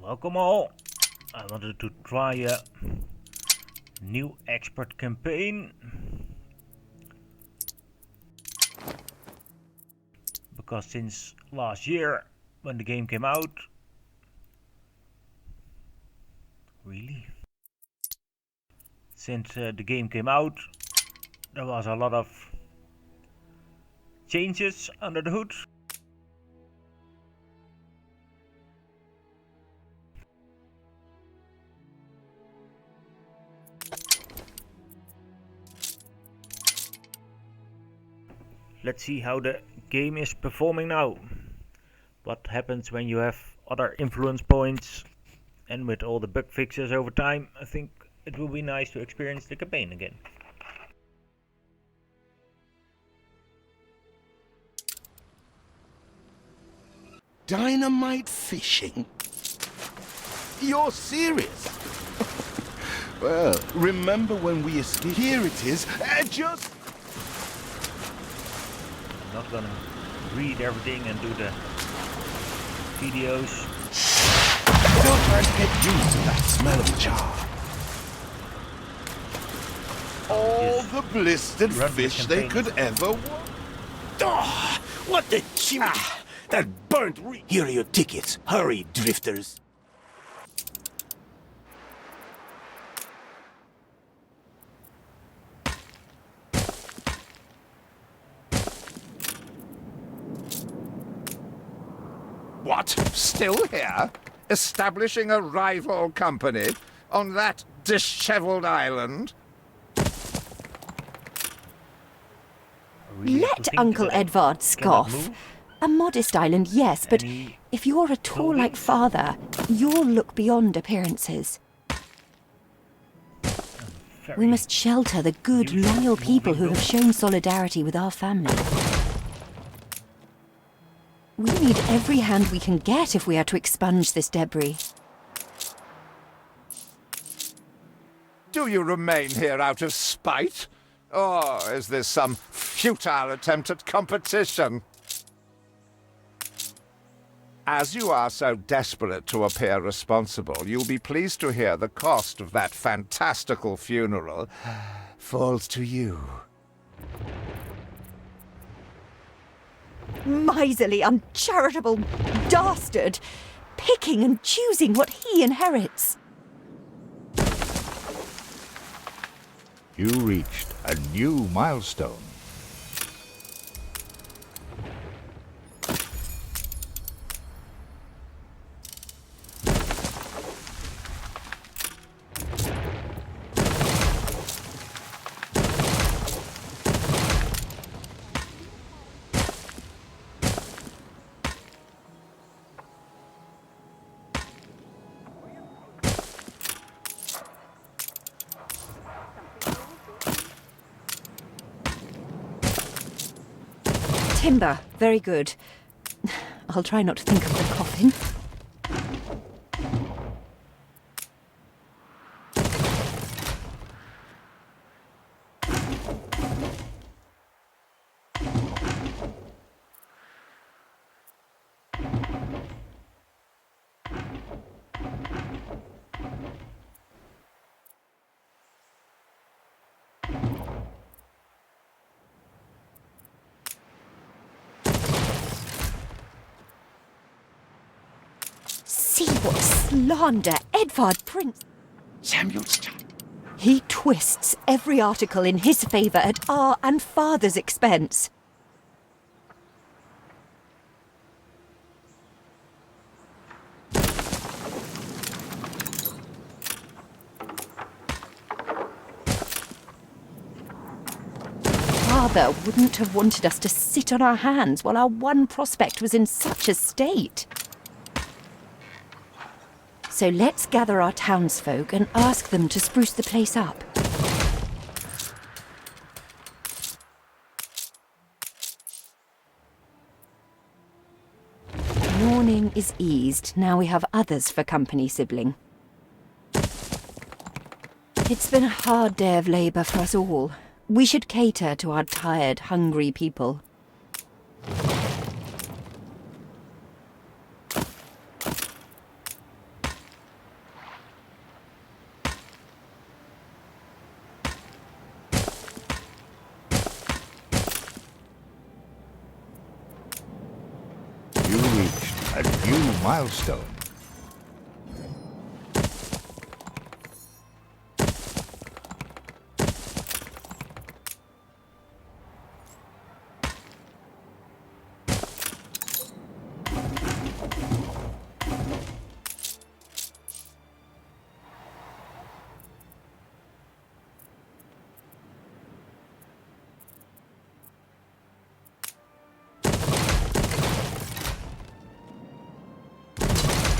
Welcome all. I wanted to try a new expert campaign because since last year when the game came out, there was a lot of changes under the hood. Let's see how the game is performing now. What happens when you have other influence points, and with all the bug fixes over time, I think it will be nice to experience the campaign again. Dynamite fishing? You're serious? Well, remember when we escaped? Here it is. Just... I'm not gonna read everything and do the videos. Don't try to get used to that smell of char. All the blistered fish they could ever want. Oh, what the chimney! That burnt Here are your tickets. Hurry, drifters. What? Still here? Establishing a rival company on that disheveled island? Let Uncle Edvard scoff. A modest island, yes, but if you're at all like Father, you'll look beyond appearances. We must shelter the good, loyal people who have shown solidarity with our family. We need every hand we can get if we are to expunge this debris. Do you remain here out of spite? Or is this some futile attempt at competition? As you are so desperate to appear responsible, you'll be pleased to hear the cost of that fantastical funeral falls to you. Miserly, uncharitable dastard! Picking and choosing what he inherits. You reached a new milestone. Timber, very good. I'll try not to think of the coffin. See what slander Edvard Prince... Samuel's... He twists every article in his favour at our and Father's expense. Father wouldn't have wanted us to sit on our hands while our one prospect was in such a state. So let's gather our townsfolk and ask them to spruce the place up. Mourning is eased, now we have others for company, sibling. It's been a hard day of labour for us all. We should cater to our tired, hungry people. new milestone.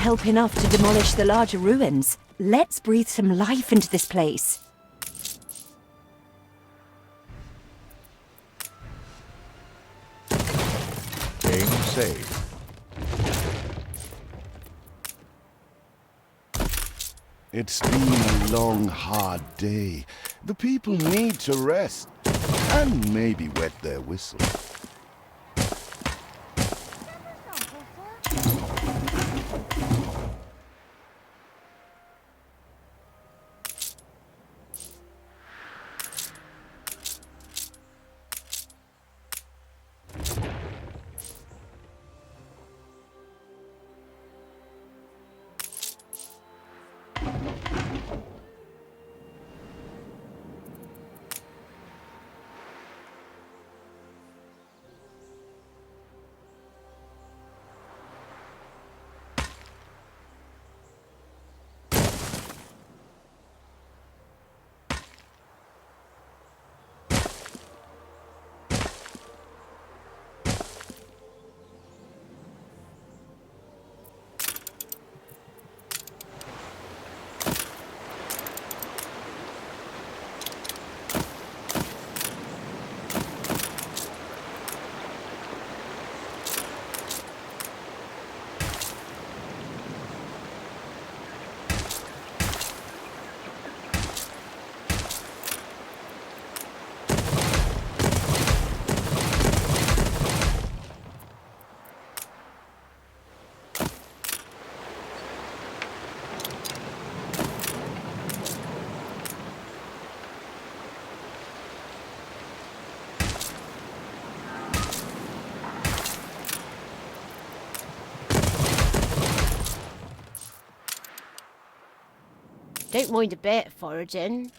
Help enough to demolish the larger ruins. Let's breathe some life into this place. Game saved. It's been a long, hard day. The people need to rest and maybe wet their whistle. Don't mind a bit foraging.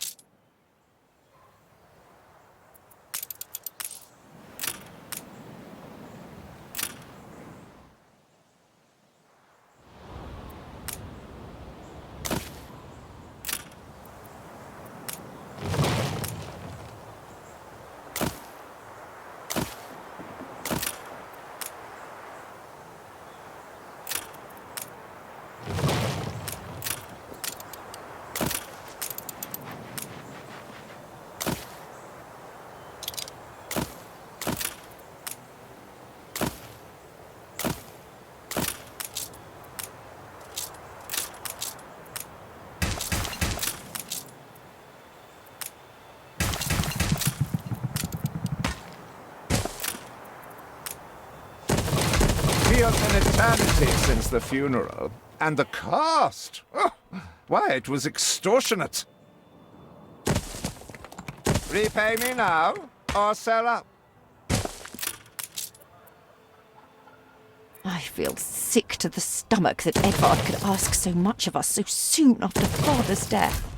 Feels an eternity since the funeral. And the cost! Oh, why, it was extortionate. Repay me now, or sell up. I feel sick to the stomach that Edvard could ask so much of us so soon after Father's death.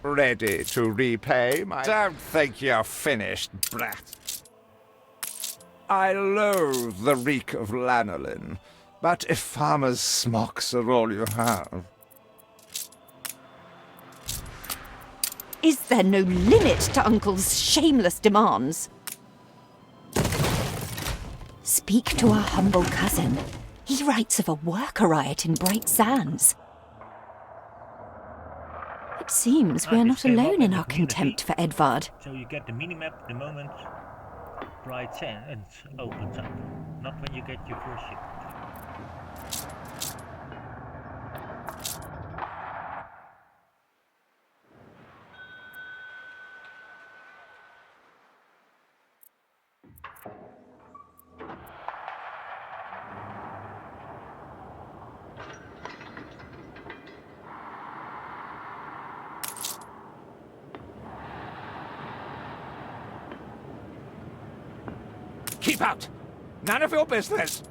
Ready to repay my... Don't think you're finished, brat. I loathe the reek of lanolin, but if farmers' smocks are all you have... Is there no limit to Uncle's shameless demands? Speak to our humble cousin. He writes of a worker riot in Bright Sands. It seems we are not alone in our contempt for Edvard. So you get the minimap the moment Bright Sands opens up, not when you get your first ship. Keep out! None of your business.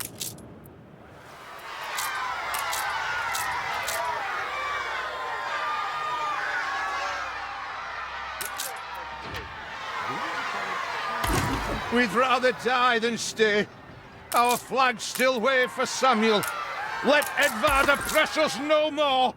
We'd rather die than stay. Our flags still wave for Samuel. Let Edvard oppress us no more!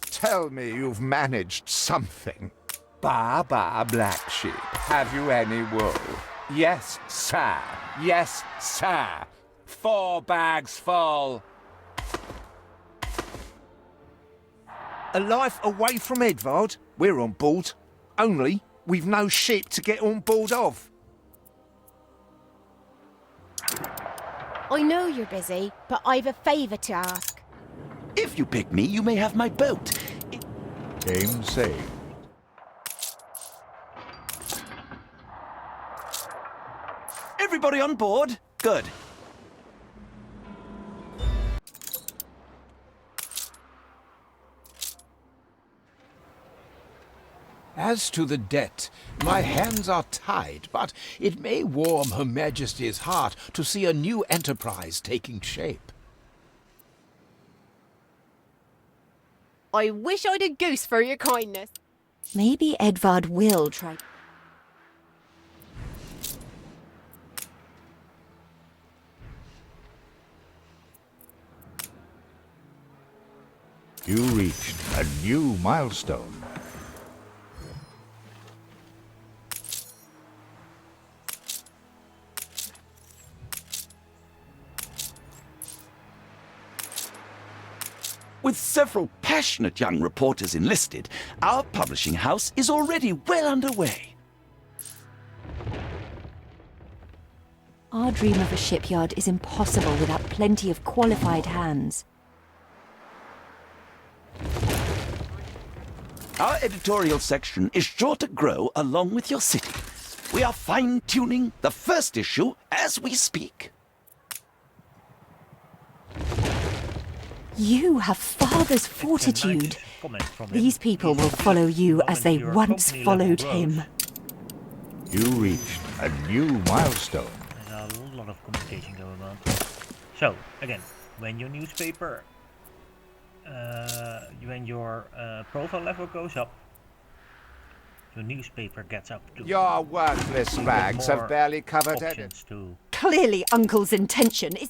Tell me you've managed something. Ba, black sheep, have you any wool? Yes, sir. Yes, sir. 4 bags full. A life away from Edvard? We're on board. Only, we've no ship to get on board of. I know you're busy, but I've a favour to ask. If you pick me, you may have my boat. Game saved. Everybody on board? Good. As to the debt, my hands are tied, but it may warm Her Majesty's heart to see a new enterprise taking shape. I wish I'd a goose for your kindness. Maybe Edvard will try. You reached a new milestone. With several passionate young reporters enlisted, our publishing house is already well underway. Our dream of a shipyard is impossible without plenty of qualified hands. Our editorial section is sure to grow along with your city. We are fine-tuning the first issue as we speak. You have father's fortitude. Comment from him. These people will follow you as they once followed him. You reached a new milestone. There's a lot of communication going on. So, again, when your newspaper, when your profile level goes up, your newspaper gets up to Your worthless rags have barely covered it. options to Clearly Uncle's intention is...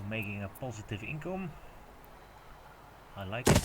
making a positive income. I like it.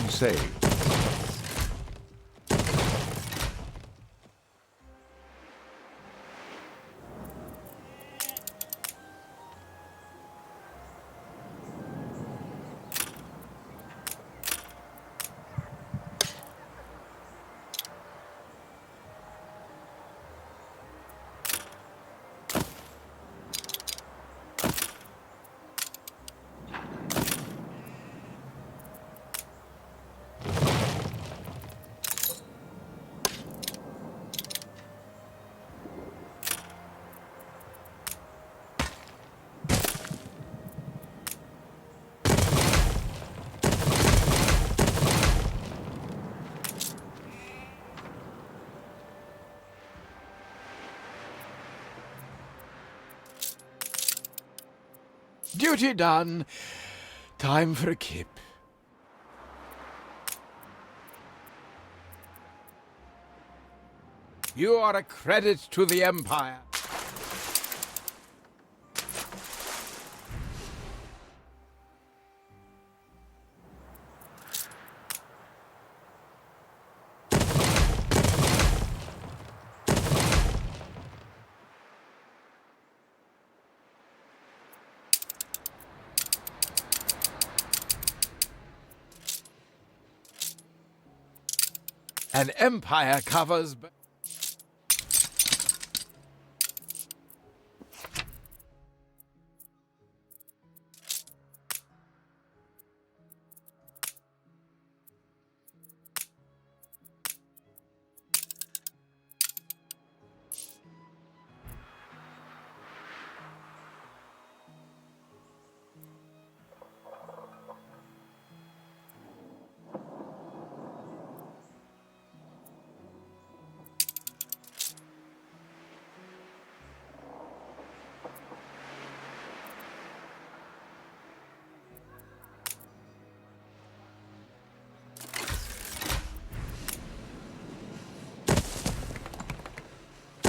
saved. Duty done. Time for a kip. You are a credit to the Empire. An empire covers...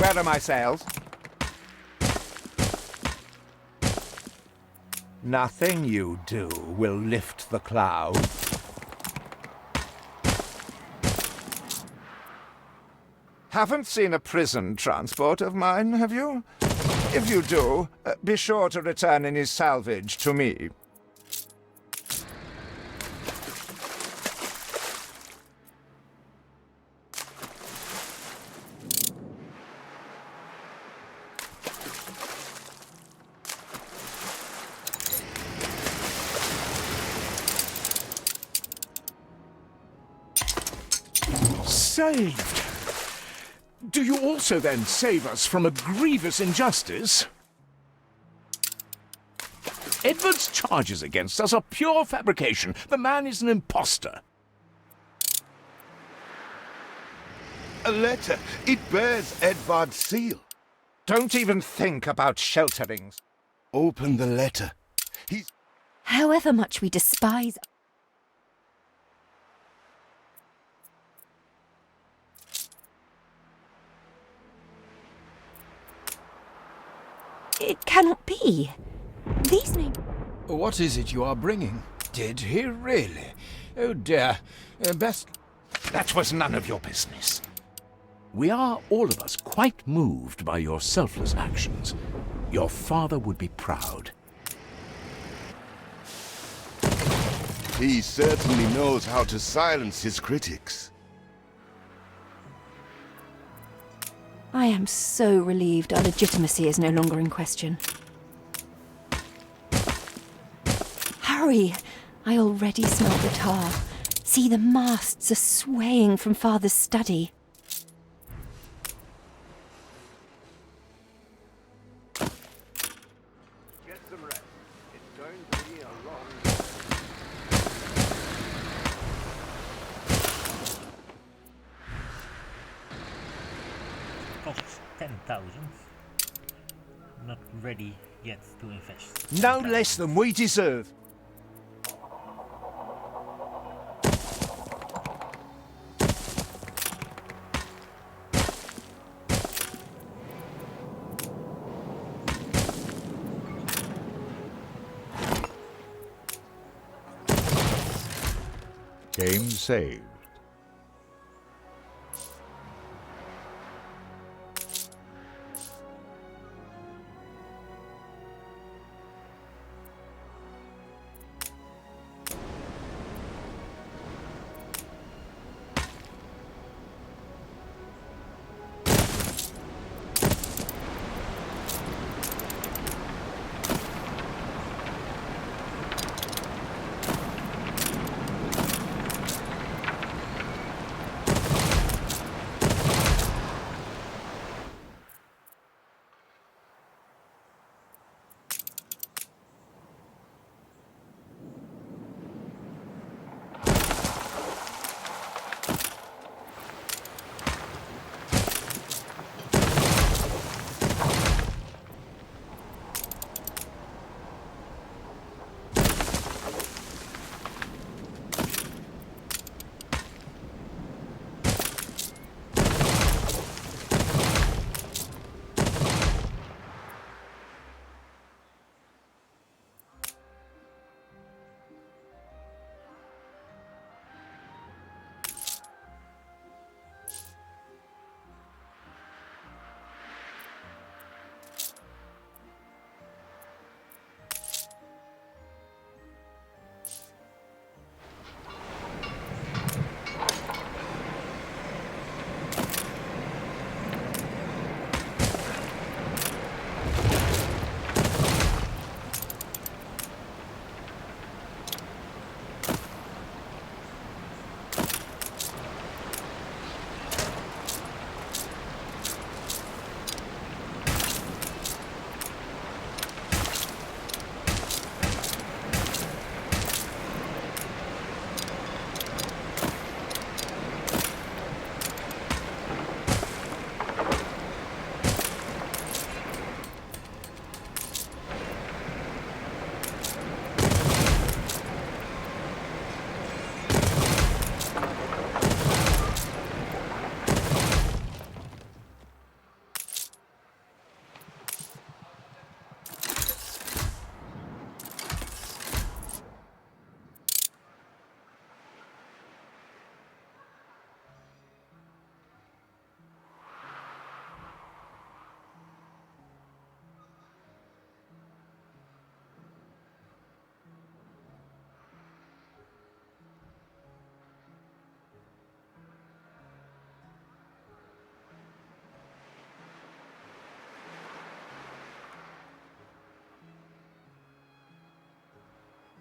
Where are my sails? Nothing you do will lift the cloud. Haven't seen a prison transport of mine, have you? If you do, be sure to return any salvage to me. Saved! Do you also then save us from a grievous injustice? Edward's charges against us are pure fabrication. The man is an impostor. A letter. It bears Edvard's seal. Don't even think about shelterings. Open the letter. He's... However much we despise... It cannot be. These names... What is it you are bringing? Did he really? Oh dear. Best... That was none of your business. We are, all of us, quite moved by your selfless actions. Your father would be proud. He certainly knows how to silence his critics. I am so relieved our legitimacy is no longer in question. Hurry! I already smell the tar. See, the masts are swaying from Father's study. Get some rest. It's going to be a long... Costs 10,000. Not ready yet to invest. No less than we deserve. Game saved.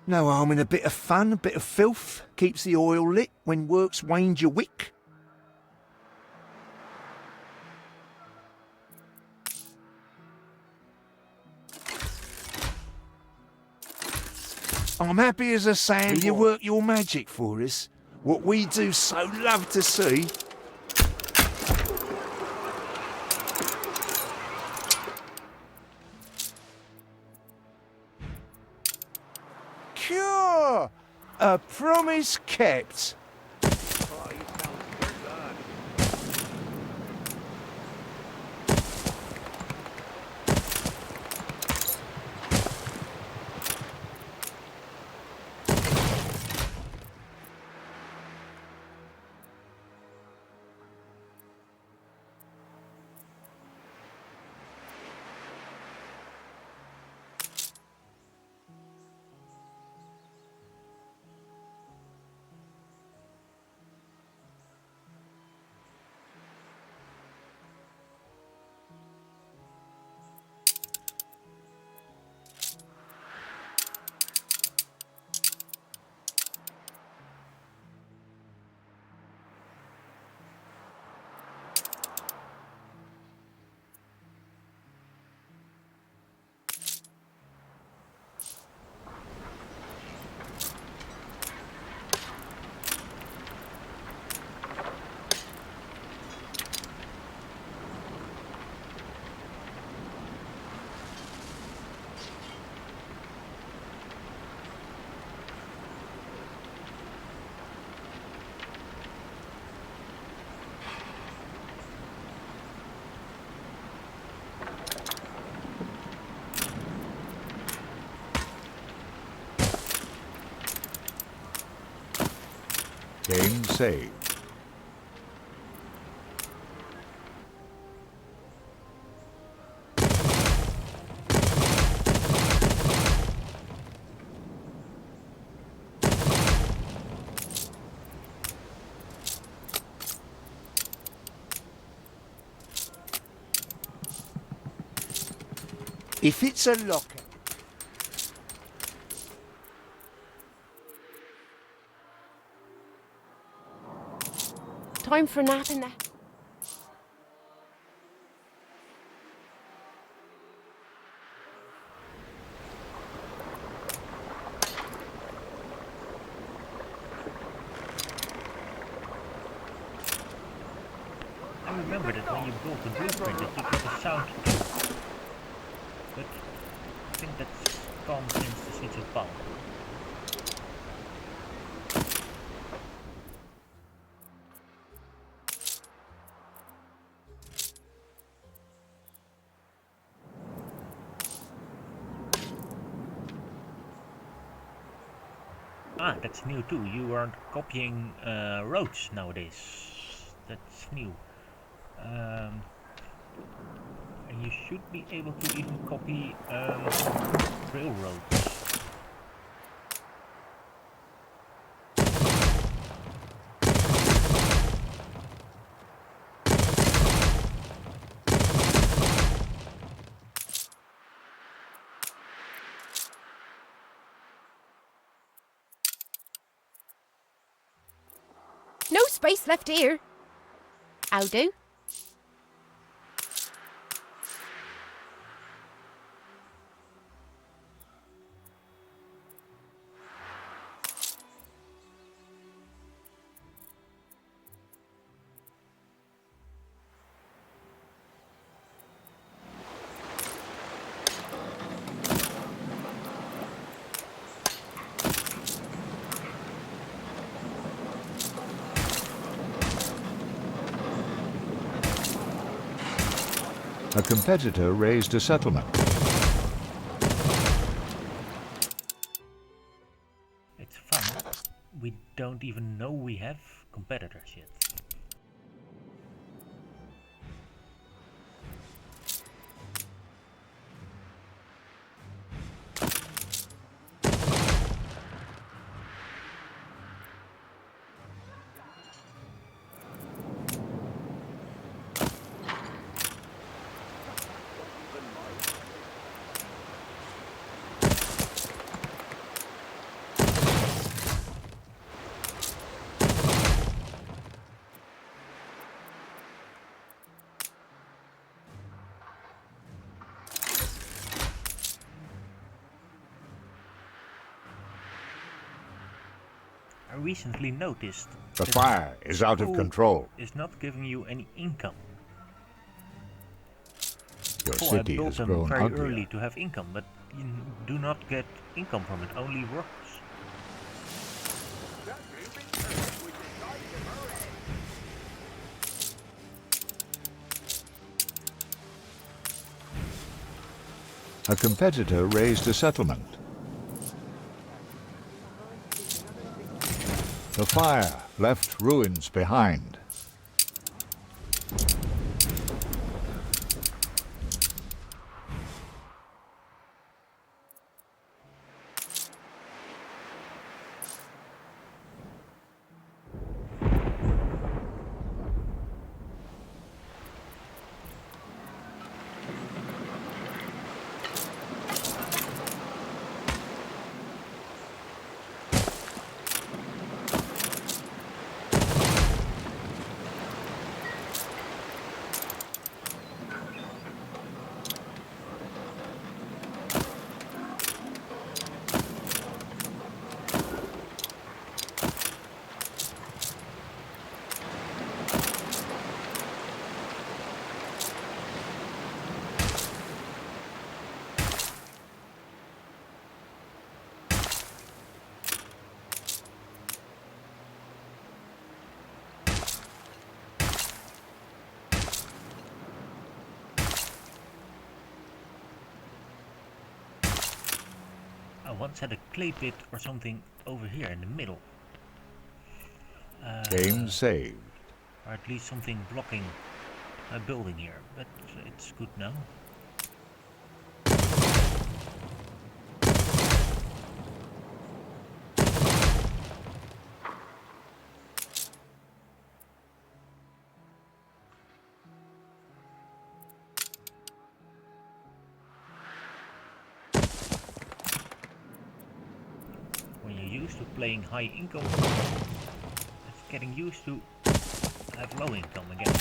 No harm in a bit of fun, a bit of filth. Keeps the oil lit when work's waned your wick. I'm happy as a sand you work your magic for us. What we do so love to see. Cure! A promise kept. Game saved. If it's a locker... Time for a nap in there. I remember that when you built the blueprint that you got a sound too. But I think that's gone since the Siege of Palm. Ah, that's new too. You aren't copying roads nowadays. That's new. And you should be able to even copy railroads. No space left here. I'll do. A competitor raised a settlement. It's fun. We don't even know we have competitors yet. I recently noticed The that fire is out of school control. is not giving you any income. Your Before I city built has them grown very uglier. early to have income, but you do not get income from it, only workers. A competitor raised a settlement. The fire left ruins behind. I once had a clay pit or something over here in the middle. Game saved. or at least something blocking my building here, but it's good now. When you're used to playing high income, it's getting used to have low income again.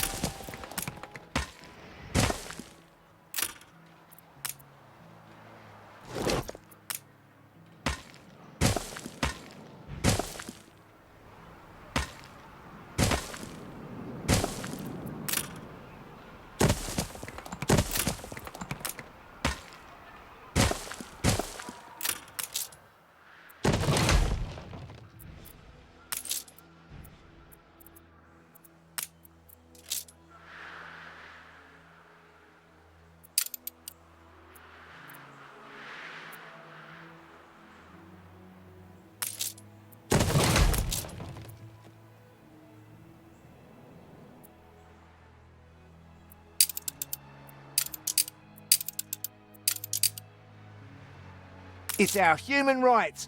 It's our human rights.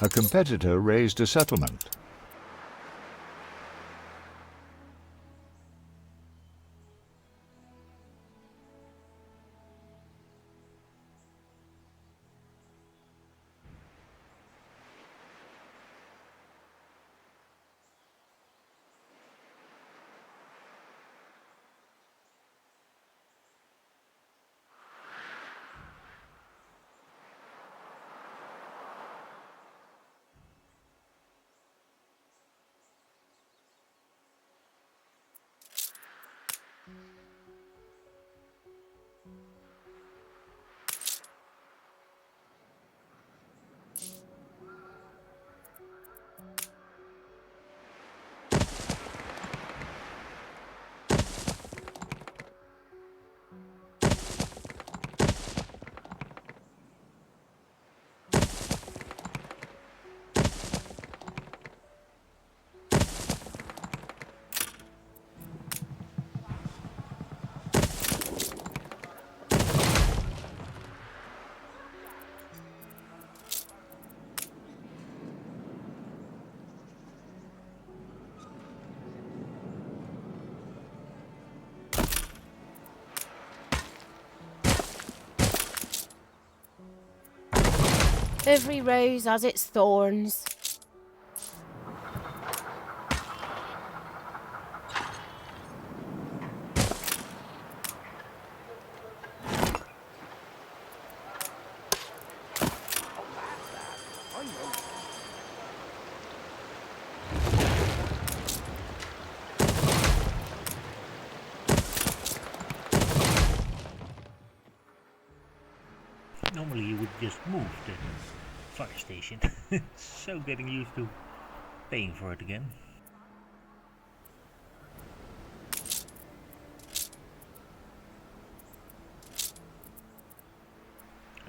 A competitor raised a settlement. Every rose has its thorns. Normally you would just move the fire station. So getting used to paying for it again.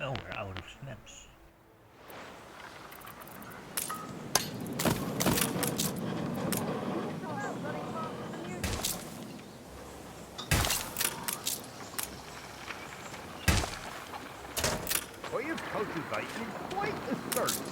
Oh, we're out of snaps. What you're cultivating is quite a thirst.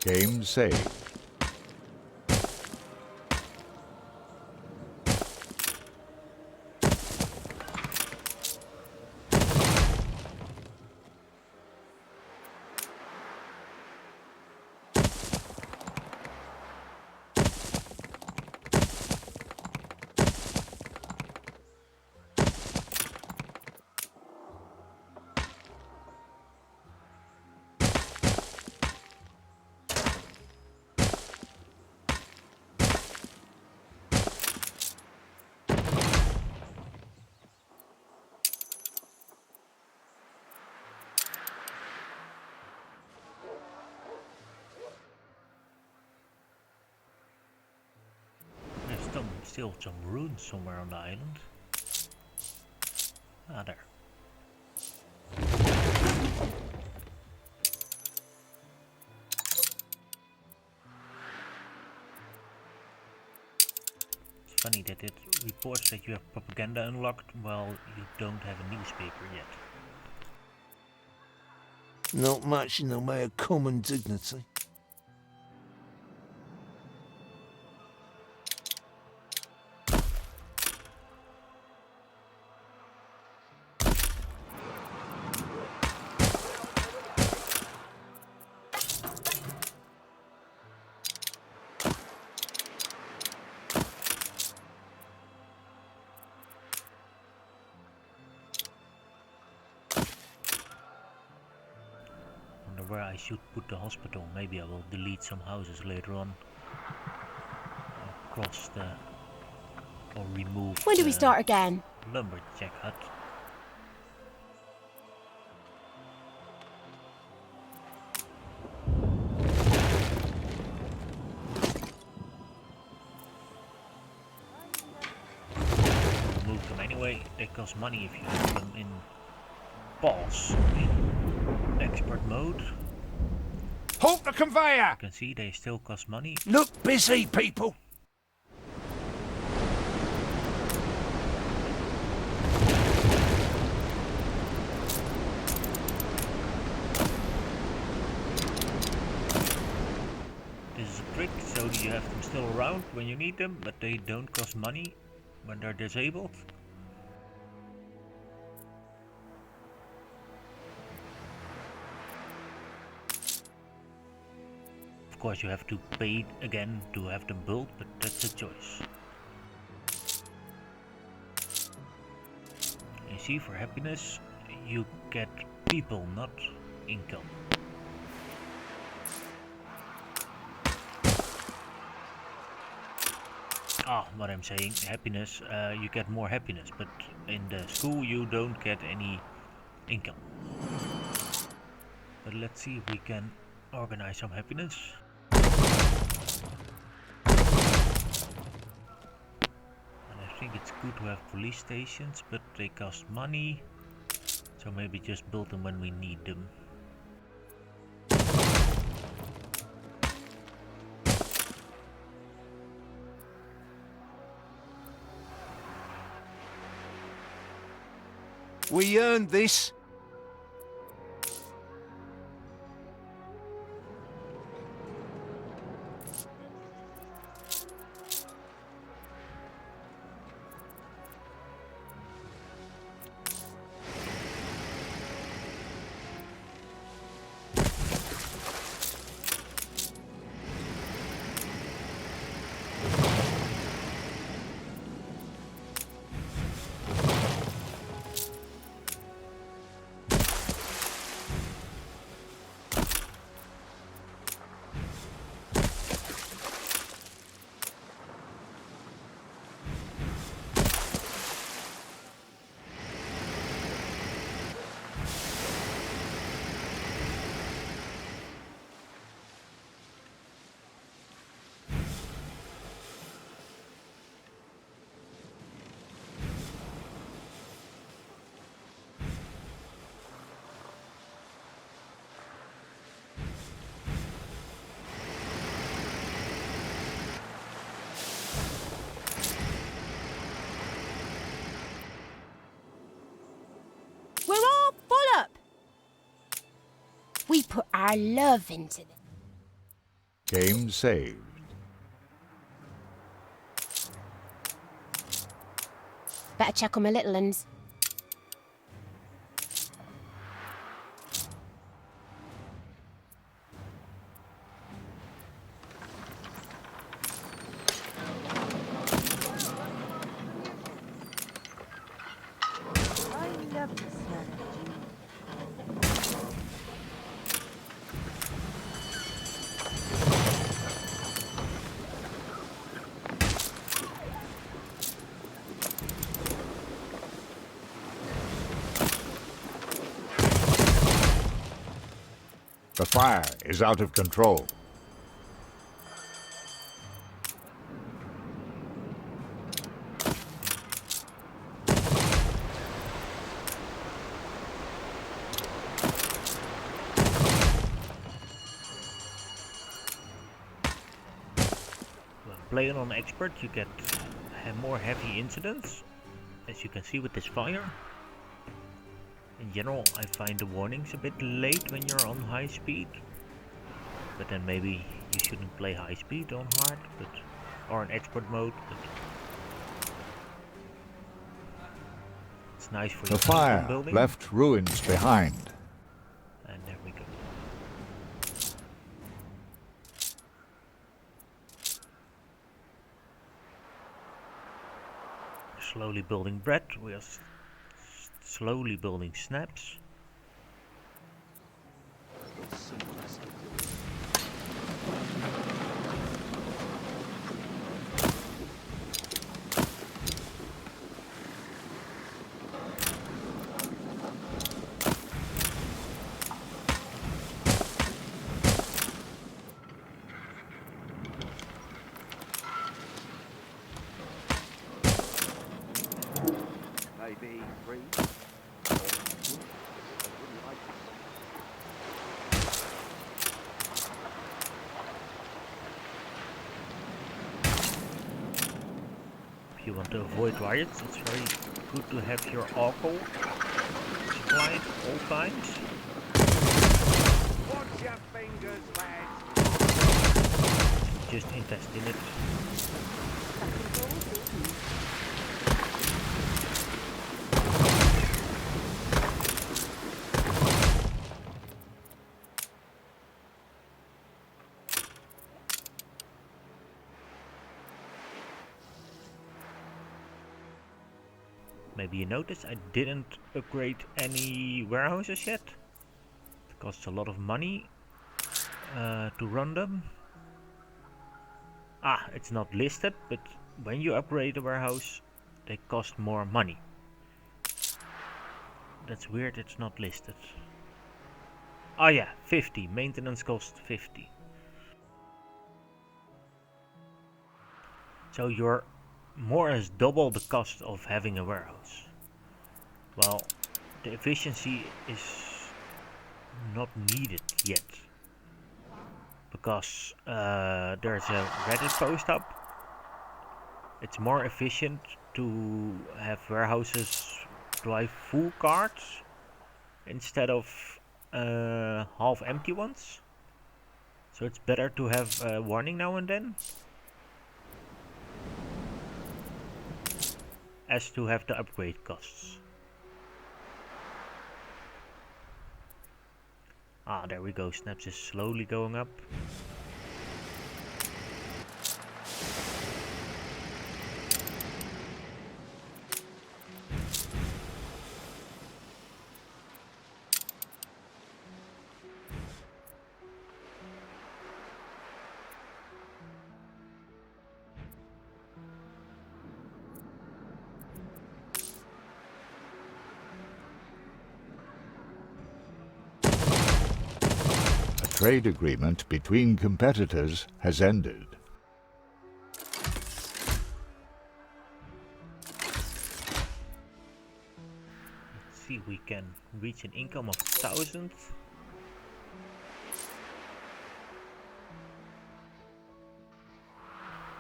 Game saved. There's still some ruins somewhere on the island. Ah, there. It's funny that it reports that you have propaganda unlocked while you don't have a newspaper yet. Not much in the way of common dignity. Where I should put the hospital. Maybe I will delete some houses later on across the, or remove. When do we start again? Lumberjack hut. Remove them anyway. They cost money if you have them in balls in expert mode. Halt the conveyor! You can see they still cost money. Look busy, people! This is a trick, so you have them still around when you need them, but they don't cost money when they're disabled. Of course you have to pay again to have them built, but that's a choice. You see, for happiness you get people, not income. What I'm saying, happiness, you get more happiness, but in the school you don't get any income. But let's see if we can organize some happiness. And I think it's good to have police stations, but they cost money, so maybe just build them when we need them. We earned this. We're all full up. We put our love into them. Game saved. Better check on my little uns. The fire is out of control. When playing on expert, you get more heavy incidents, as you can see with this fire. In general, I find the warnings a bit late when you're on high speed, but then maybe you shouldn't play high speed on hard, or in expert mode. But it's nice for The fire building. left ruins behind. And there we go. Slowly building bread. We are slowly building snaps. Maybe 3. If you want to avoid riots, it's very good to have your alcohol supplied at all times. Watch your fingers, lads. Just invest in it. Maybe you noticed I didn't upgrade any warehouses yet. It costs a lot of money to run them. Ah, it's not listed, but when you upgrade a warehouse, they cost more money. That's weird, it's not listed. Oh yeah, 50. Maintenance cost 50. So you're more or less double the cost of having a warehouse. Well, the efficiency is not needed yet, because there's a Reddit post up. It's more efficient to have warehouses drive full carts instead of half empty ones. So it's better to have a warning now and then, as to have the upgrade costs. Ah, there we go. Snaps is slowly going up. Trade agreement between competitors has ended. Let's see, we can reach an income of 1,000.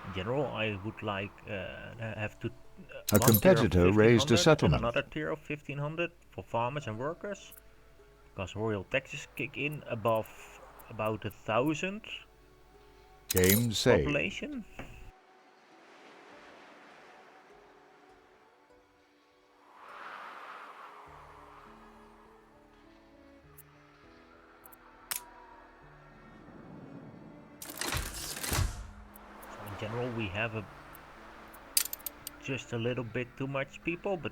In general, I would like have to A competitor raised a settlement. Another tier of 1,500 for farmers and workers, because royal taxes kick in above about 1,000. Game saved. population. In general, we have just a little bit too much people, but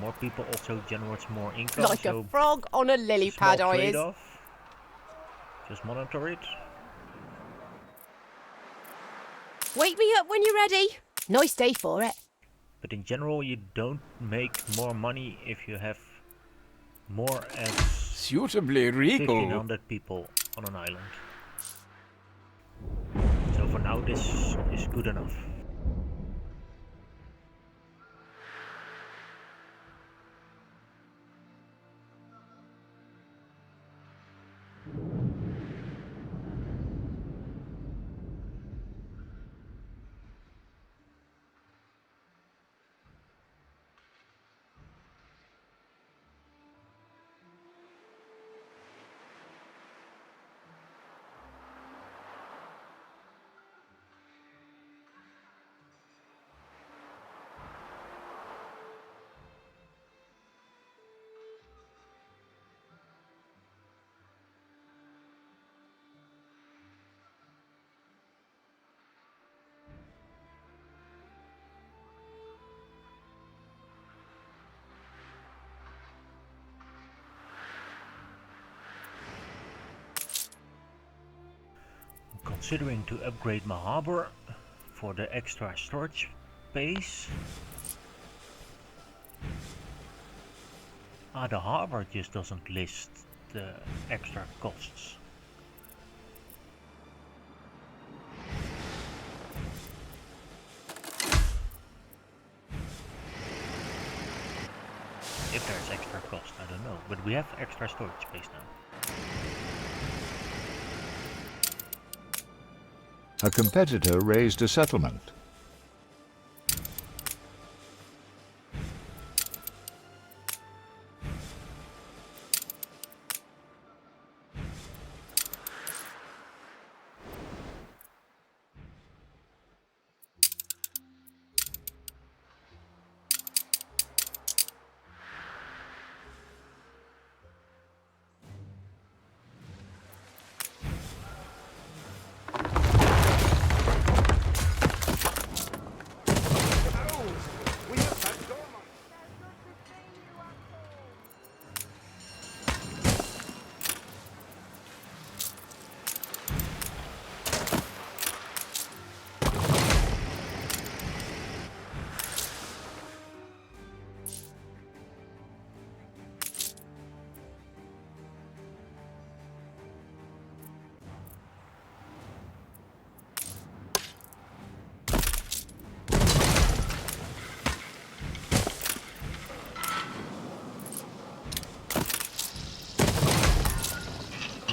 more people also generates more income. Like so a frog on a lily small pad, I is. trade-off. Just monitor it. Wake me up when you're ready. Nice day for it. But in general, you don't make more money if you have more as Suitably regal. 1500 people on an island. So for now, this is good enough. Considering to upgrade my harbor for the extra storage space. The harbor just doesn't list the extra costs. If there's extra cost, I don't know, but we have extra storage space now. A competitor raised a settlement.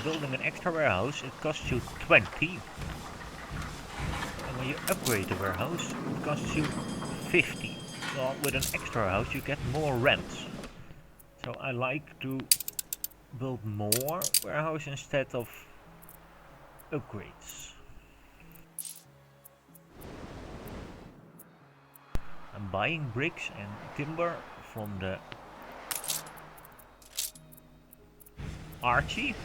Building an extra warehouse, it costs you 20. And when you upgrade the warehouse, it costs you 50. Well, with an extra house, you get more rent. So I like to build more warehouse instead of upgrades. I'm buying bricks and timber from the Archie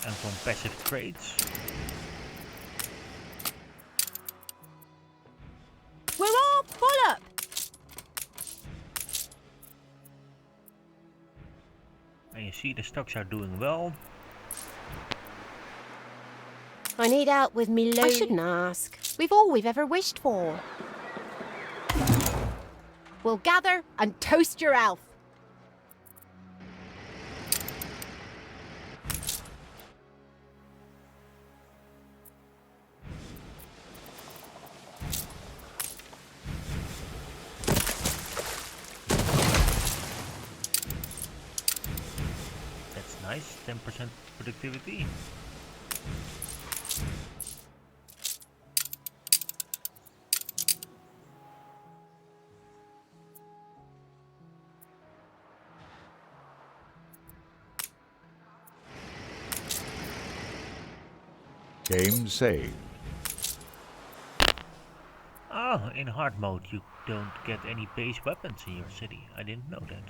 and from passive trades. We're all full up. And you see the stocks are doing well. I need help with me load. I shouldn't ask. We've all we've ever wished for. We'll gather and toast your elf. That's nice, 10% productivity. Game saved. Ah, in hard mode you don't get any base weapons in your city. I didn't know that.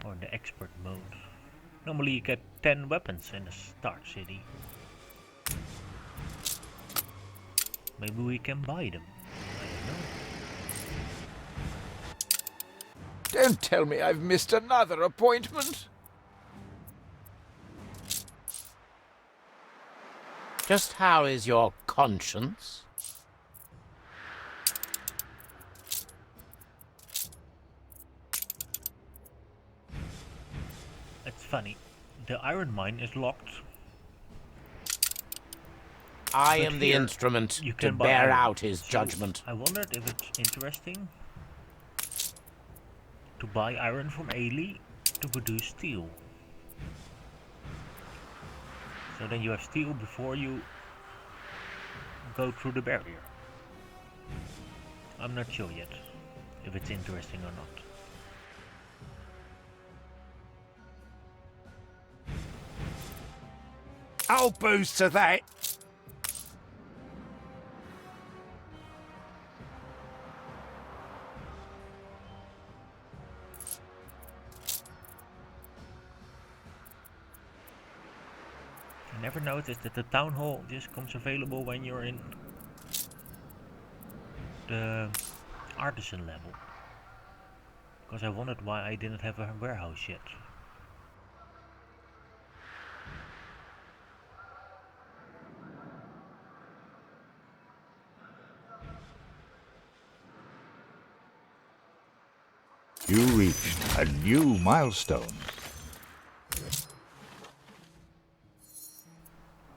Or in the expert mode. Normally you get 10 weapons in the start city. Maybe we can buy them. I don't know. Don't tell me I've missed another appointment. Just how is your conscience? It's funny. The iron mine is locked. I But am the here instrument you to can buy bear iron. out his So judgment. I wondered if it's interesting to buy iron from Ailey to produce steel. So then you have steel before you go through the barrier. I'm not sure yet if it's interesting or not. I'll boost to that. I never noticed that the town hall just comes available when you're in the artisan level. Because I wondered why I didn't have a warehouse yet. You reached a new milestone.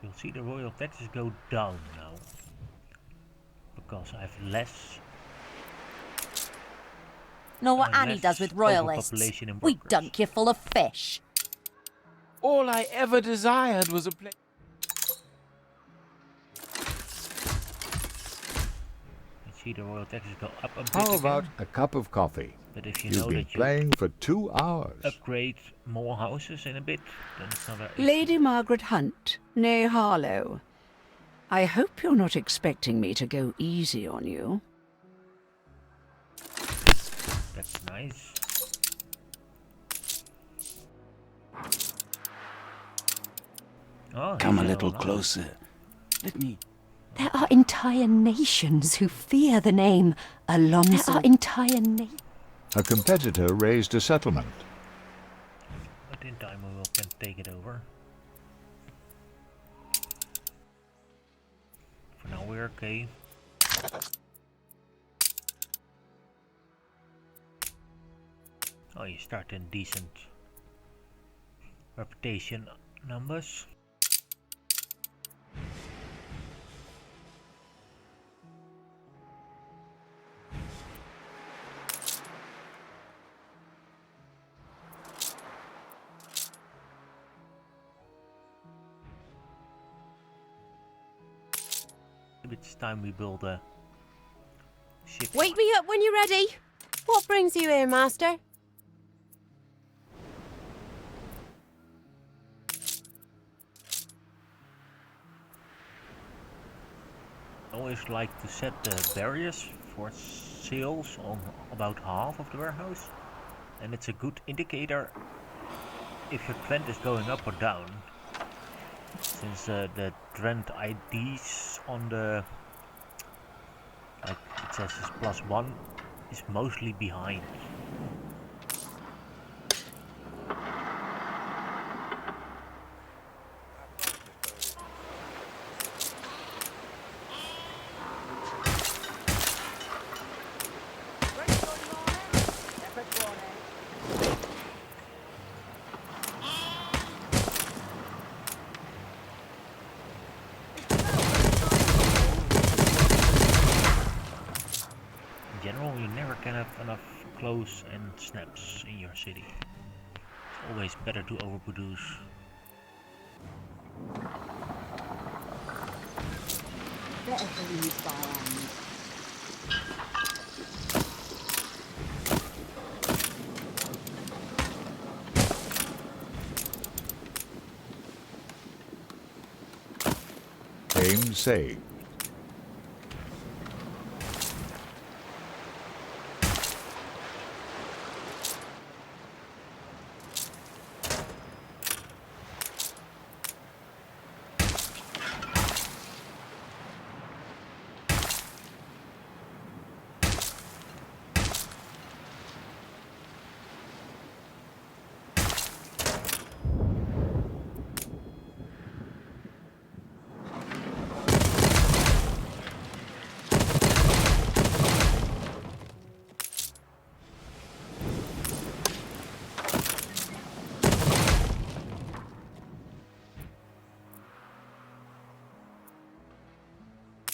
You'll see the royal taxes go down now. Because I have less. Know what less Annie does with royalists? overpopulation in We workers. dunk you full of fish. All I ever desired was a place. You see the royal taxes go up a bit How again. about a cup of coffee? But if you You've know been that you playing for 2 hours. upgrade more houses in a bit, then it's not a Lady Margaret Hunt, née Harlow. I hope you're not expecting me to go easy on you. That's nice. Oh, Come a he's little alive. closer. Let me... There are entire nations who fear the name Alonso. There are entire nations. A competitor raised a settlement. But in time we can take it over. For now we're okay. Oh, you start in decent reputation numbers. It's time we build a ship. Wake me up when you're ready. What brings you here, Master? I always like to set the barriers for sales on about half of the warehouse, and it's a good indicator if your trend is going up or down, since the trend IDs on the, like it says, is +1, is mostly behind. In general, you never can have enough close and snaps in your city. It's always better to overproduce. Better for these firearms. Game saved.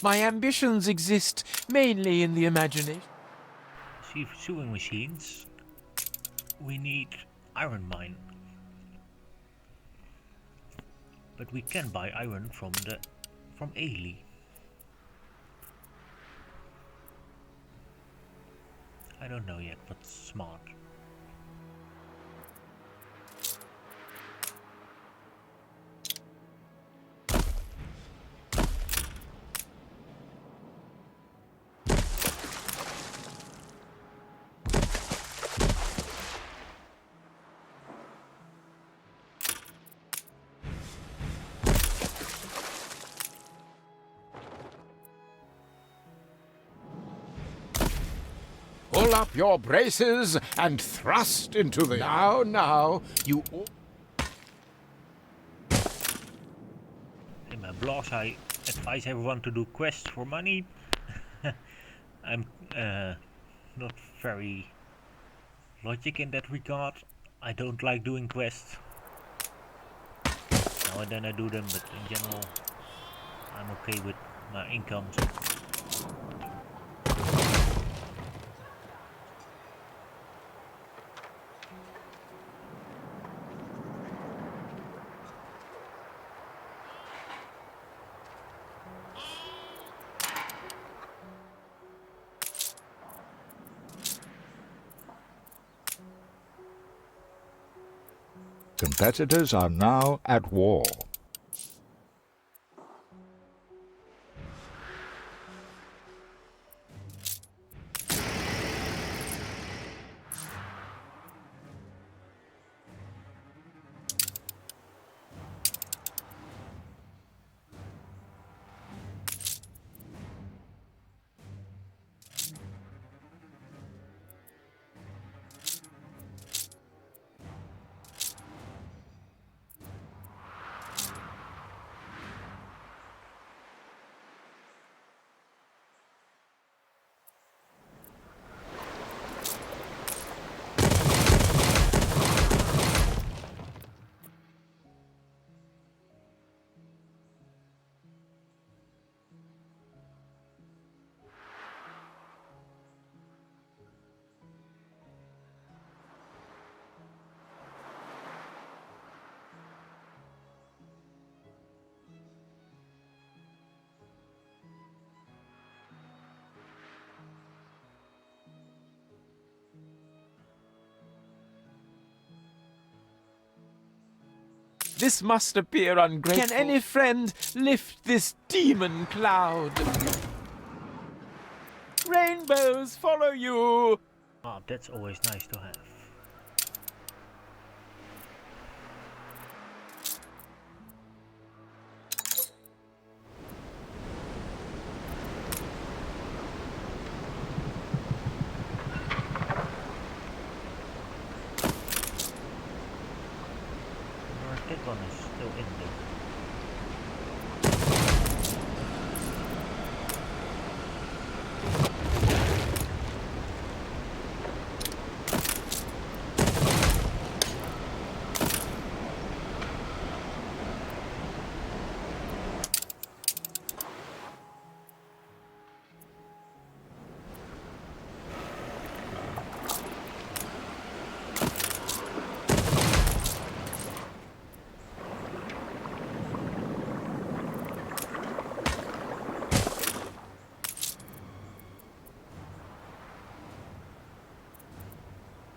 My ambitions exist mainly in the imagination. See, sewing machines. We need iron mine. But we can buy iron from Ailey. I don't know yet, but smart. Pull up your braces and thrust into the... Now, you... In my blogs I advise everyone to do quests for money. I'm not very logic in that regard. I don't like doing quests. Now and then I do them, but in general I'm okay with my incomes. Competitors are now at war. This must appear ungrateful. Can any friend lift this demon cloud? Rainbows follow you! Ah, that's always nice to have. That one is still in there.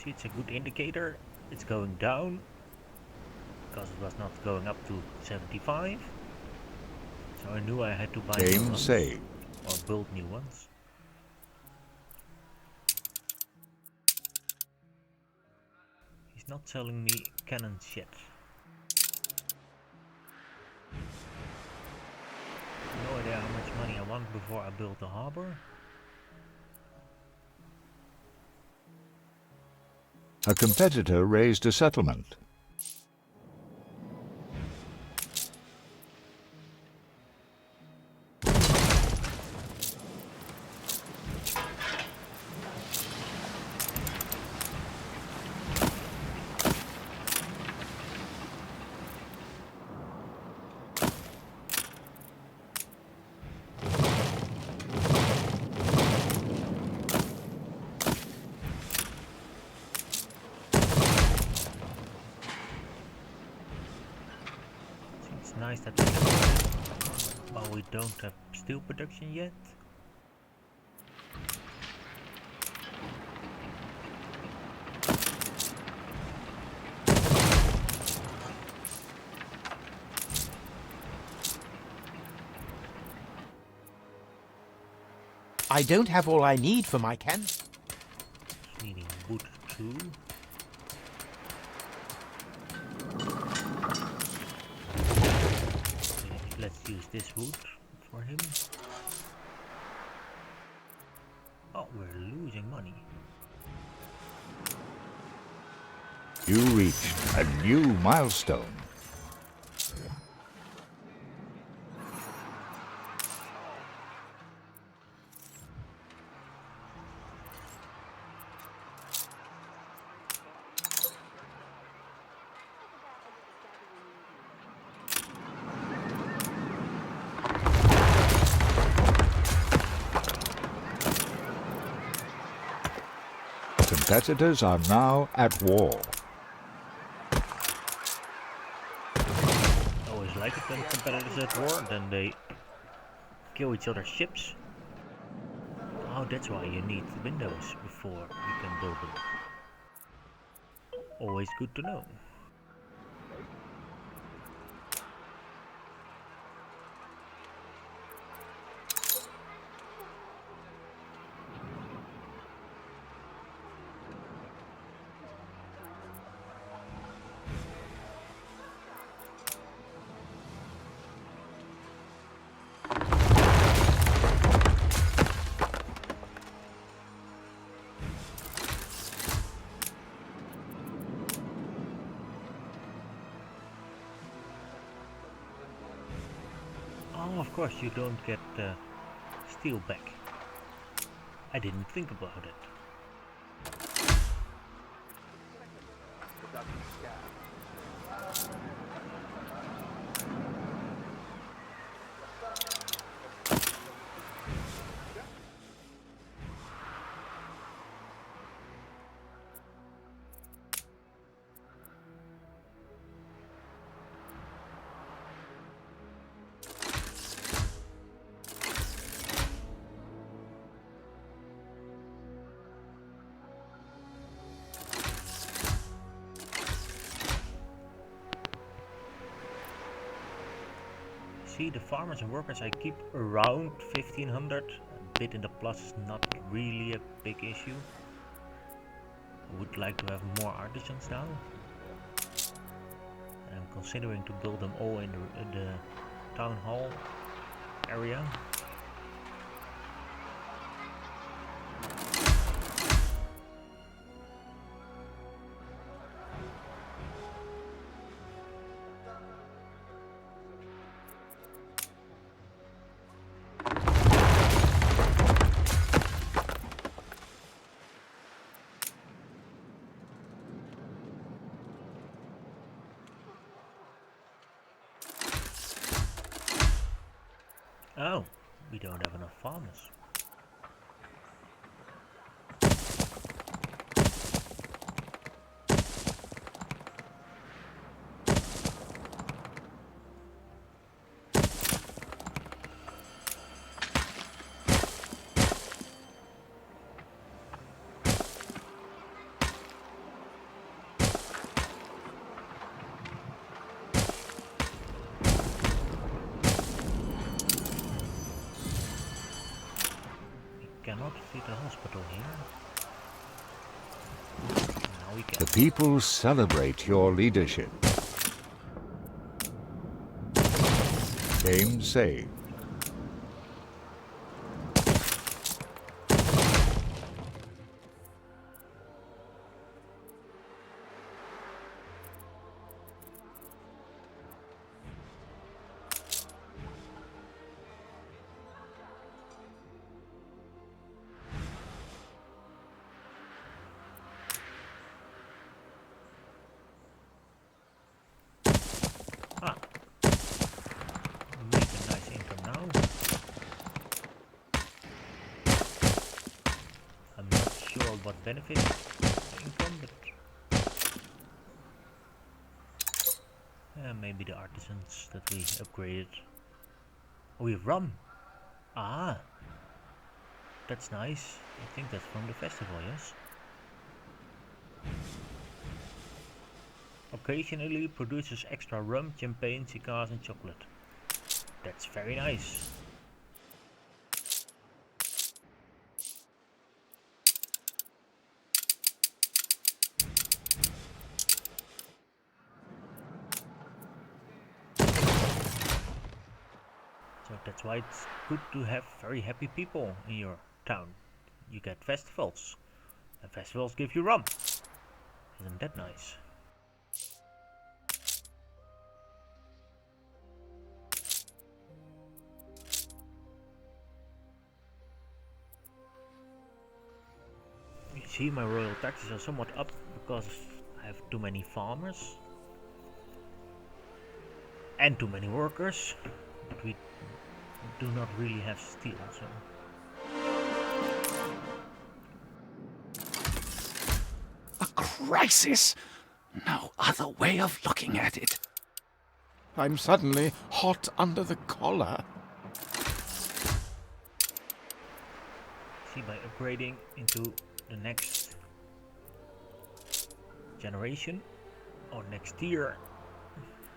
It's a good indicator. It's going down because it was not going up to 75. So So I knew I had to buy new Game ones. saved. Or build new ones. He's not selling me cannons yet. No idea how much money I want before I build the harbor. A competitor raised a settlement. It's nice that we can, but we don't have steel production yet. I don't have all I need for my cannon. Needing wood too. Let's use this wood for him. Oh, we're losing money. You reached a new milestone. Competitors are now at war. I always like it when competitors at war, then they kill each other's ships. Oh, that's why you need windows before you can build them. Always good to know. Oh, of course you don't get steel back. I didn't think about it. See, the farmers and workers I keep around 1500. A bit in the plus is not really a big issue. I would like to have more artisans now. I'm considering to build them all in the town hall area. Oh, we don't have enough farmers. cannot feed the hospital here. Now we can. The people celebrate your leadership. Game saved. What benefit income, but maybe the artisans that we upgraded. Oh, we have rum. Ah, that's nice. I think that's from the festival, yes. Occasionally produces extra rum, champagne, cigars and chocolate. That's very nice. So that's why it's good to have very happy people in your town. You get festivals, and festivals give you rum. Isn't that nice? You see, my royal taxes are somewhat up because I have too many farmers and too many workers, but we do not really have steel, so. A crisis? No other way of looking at it. I'm suddenly hot under the collar. See, by upgrading into the next generation or next tier,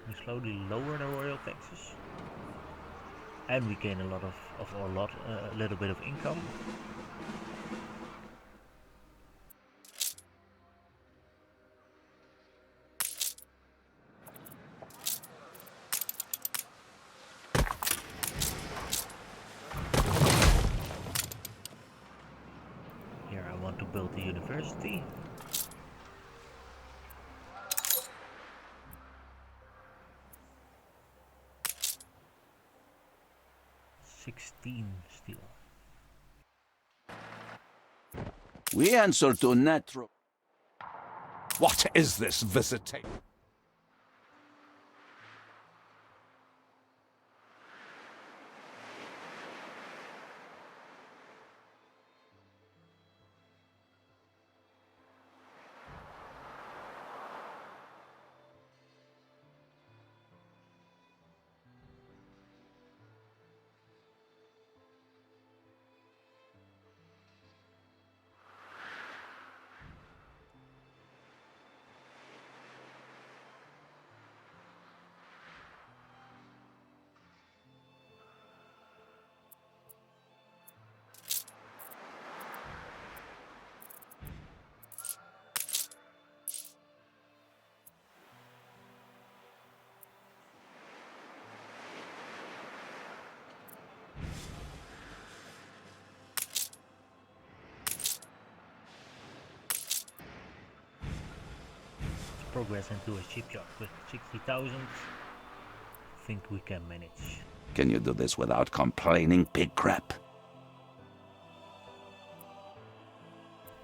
we slowly lower the royal taxes. And we gain a little bit of income. Here I want to build the university. Steel. We answer to natural. What is this visitation? Progress into a shipyard with 60,000. I think we can manage. Can you do this without complaining, pig crap?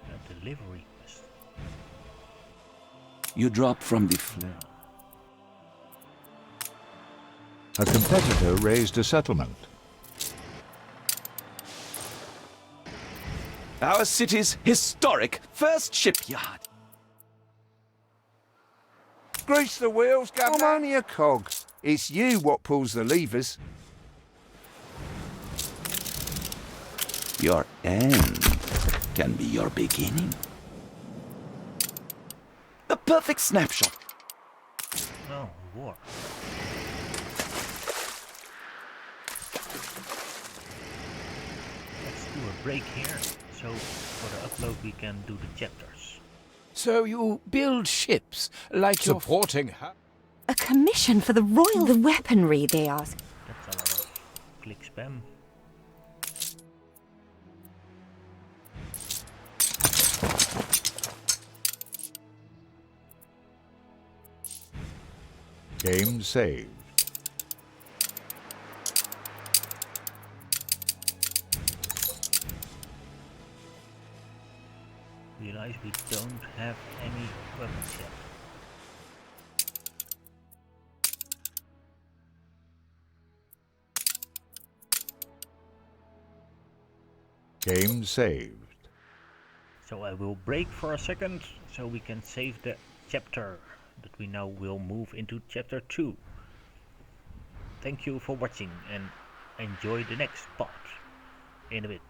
A delivery quest. You drop from the flare. A competitor raised a settlement. Our city's historic first shipyard. Grease the wheels, Governor. I'm only a cog. It's you what pulls the levers. Your end can be your beginning. The perfect snapshot. Oh, war. Let's do a break here, so for the upload we can do the chapters. So you build ships like supporting her? A commission for the royal... The weaponry, they ask. That's a lot of click spam. Game saved. Realize we don't have any weapons yet. Game saved. So I will break for a second so we can save the chapter that we now will move into chapter 2. Thank you for watching and enjoy the next part in a bit.